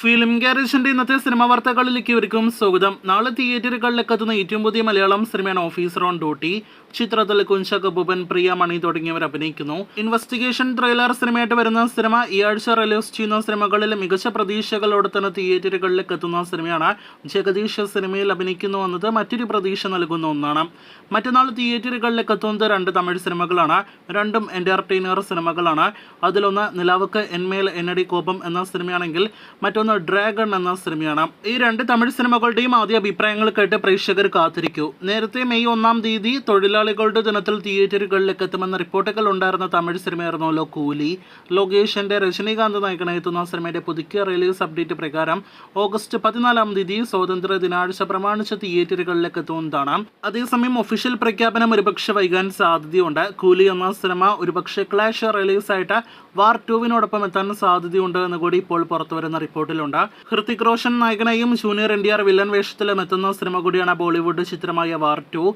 Film ഗാരേജിന്റെ ഇന്നത്തെ cinema വാർത്തകളിലേക്ക് ഇവർക്കും സ്വാഗതം. നാളെ തിയേറ്ററുകളിലേക്ക് എത്തുന്ന ഏറ്റവും പുതിയ മലയാളം സിനിമയാണ് ഓഫീസർ ഓൺ ഡ്യൂട്ടി. ചിത്രത്തിൽ കുഞ്ചാക്കോ ബോബൻ, പ്രിയ മണി തുടങ്ങിയവർ അഭിനയിക്കുന്നു. ഇൻവെസ്റ്റിഗേഷൻ ത്രില്ലർ സിനിമയായിട്ട് വരുന്ന സിനിമ ഈ ആഴ്ച റിലീസ് ചെയ്യുന്ന സിനിമകളിൽ മികച്ച പ്രതീക്ഷകളോടെ തന്നെ തിയേറ്ററുകളിലേക്ക് എത്തുന്ന സിനിമയാണ്. ജഗദീഷ് സിനിമയിൽ അഭിനയിക്കുന്നു എന്നത് മറ്റൊരു പ്രതീക്ഷ നൽകുന്ന ഒന്നാണ്. മറ്റന്നാൾ തിയേറ്ററുകളിലേക്ക് എത്തുന്നത് 2 തമിഴ് സിനിമകളാണ്. രണ്ടും എന്റർടൈനർ സിനിമകളാണ്. അതിലൊന്ന് നിലാവുക്ക് എന്മേൽ എന്നടി കോപം എന്ന സിനിമയാണെങ്കിൽ മറ്റൊന്ന് ഡ്രാഗൺ എന്ന സിനിമയാണ്. ഈ 2 തമിഴ് സിനിമകളുടെയും ആദ്യ അഭിപ്രായങ്ങൾ കേട്ട് പ്രേക്ഷകർ കാത്തിരിക്കൂ. നേരത്തെ മെയ് 1-ാം തീയതി തൊഴിലാളികളുടെ ദിനത്തിൽ തിയേറ്ററുകളിലേക്ക് എത്തുമെന്ന റിപ്പോർട്ടുകൾ ഉണ്ടായിരുന്ന തമിഴ് സിനിമയായിരുന്നല്ലോ കൂലി. ലോകേഷിന്റെ രജനീകാന്ത് നായകനെത്തുന്ന സിനിമയുടെ പുതുക്കിയ റിലീസ് അപ്ഡേറ്റ് പ്രകാരം ഓഗസ്റ്റ് 14-ാം തീയതി സ്വാതന്ത്ര്യ ദിനാഴ്ച പ്രമാണിച്ച് തിയേറ്ററുകളിലേക്ക് എത്തുന്നതാണ്. അതേസമയം ഒഫീഷ്യൽ പ്രഖ്യാപനം ഒരുപക്ഷെ വൈകാൻ സാധ്യതയുണ്ട്. കൂലി എന്ന സിനിമ ഒരുപക്ഷെ ക്ലാഷ് റിലീസായിട്ട് വാർ 2-വിനോടൊപ്പം എത്താൻ സാധ്യതയുണ്ട് എന്ന് കൂടി ഇപ്പോൾ പുറത്തുവരുന്ന റിപ്പോർട്ടിലുണ്ട്. ഹൃതിക് റോഷൻ നായകനായും ജൂനിയർ NTR വില്ലൻ വേഷത്തിലും എത്തുന്ന സിനിമ കൂടിയാണ് ബോളിവുഡ് ചിത്രമായ വാർ 2.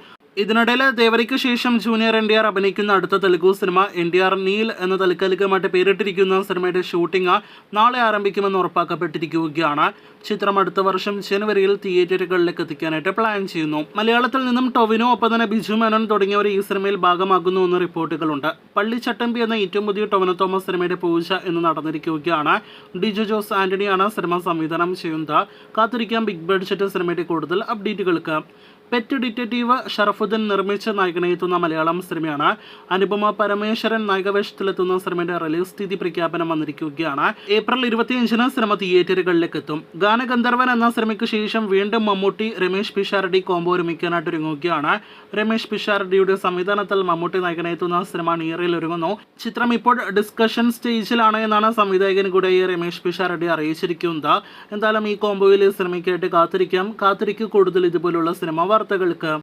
ഇതിനിടയിൽ ദേവരിക്ക് ശേഷം ജൂനിയർ NTR അഭിനയിക്കുന്ന അടുത്ത തെലുഗു സിനിമ NTR നീൽ എന്ന താൽക്കാലികമായിട്ട് പേരിട്ടിരിക്കുന്ന സിനിമയുടെ ഷൂട്ടിംഗ് നാളെ ആരംഭിക്കുമെന്ന് ഉറപ്പാക്കപ്പെട്ടിരിക്കുകയാണ്. ചിത്രം അടുത്ത വർഷം ജനുവരിയിൽ തിയേറ്ററുകളിലേക്ക് എത്തിക്കാനായിട്ട് പ്ലാൻ ചെയ്യുന്നു. മലയാളത്തിൽ നിന്നും ടൊവിനോ, ഒപ്പം തന്നെ ബിജു മേനോൻ തുടങ്ങിയവർ ഈ സിനിമയിൽ ഭാഗമാകുന്നു എന്ന് റിപ്പോർട്ടുകളുണ്ട്. പള്ളിച്ചട്ടമ്പി എന്ന ഏറ്റവും പുതിയ ടൊവിനോ തോമസ് സിനിമയുടെ പൂജ എന്ന് നടന്നിരിക്കുകയാണ്. ഡിജോ ജോസ് ആന്റണിയാണ് സിനിമ സംവിധാനം ചെയ്യുന്നത്. കാത്തിരിക്കാം ബിഗ് ബഡ്ജറ്റ് സിനിമയുടെ കൂടുതൽ അപ്ഡേറ്റുകൾക്ക്. പെറ്റ് ഡിറ്റക്റ്റീവ് ഷറഫുദ്ദീൻ നിർമ്മിച്ച നായകനെത്തുന്ന മലയാളം സിനിമയാണ്. അനുപമ പരമേശ്വരൻ നായകവേഷത്തിലെത്തുന്ന സിനിമയുടെ റിലീസ് തീയതി പ്രഖ്യാപനം വന്നിരിക്കുകയാണ്. ഏപ്രിൽ 25-ന് സിനിമ തിയേറ്ററുകളിലേക്ക് എത്തും. ഗാനഗന്ധർവൻ എന്ന സിനിമയ്ക്ക് ശേഷം വീണ്ടും മമ്മൂട്ടി രമേശ് പിഷാരടി കോംബോ ഒരുമിക്കാനായിട്ട് ഒരുങ്ങുകയാണ്. രമേശ് പിഷാരടിയുടെ സംവിധാനത്തിൽ മമ്മൂട്ടി നായകനെത്തുന്ന സിനിമ നിയറിൽ ഒരുങ്ങുന്നു. ചിത്രം ഇപ്പോൾ ഡിസ്കഷൻ സ്റ്റേജിലാണ് എന്നാണ് സംവിധായകൻ കൂടിയായ രമേശ് പിഷാരടി അറിയിച്ചിരിക്കുന്നത്. എന്തായാലും ഈ കോംബോയിൽ സിനിമയ്ക്കായിട്ട് കാത്തിരിക്കൂ കൂടുതൽ ഇതുപോലുള്ള സിനിമ വാർത്തകൾക്ക്.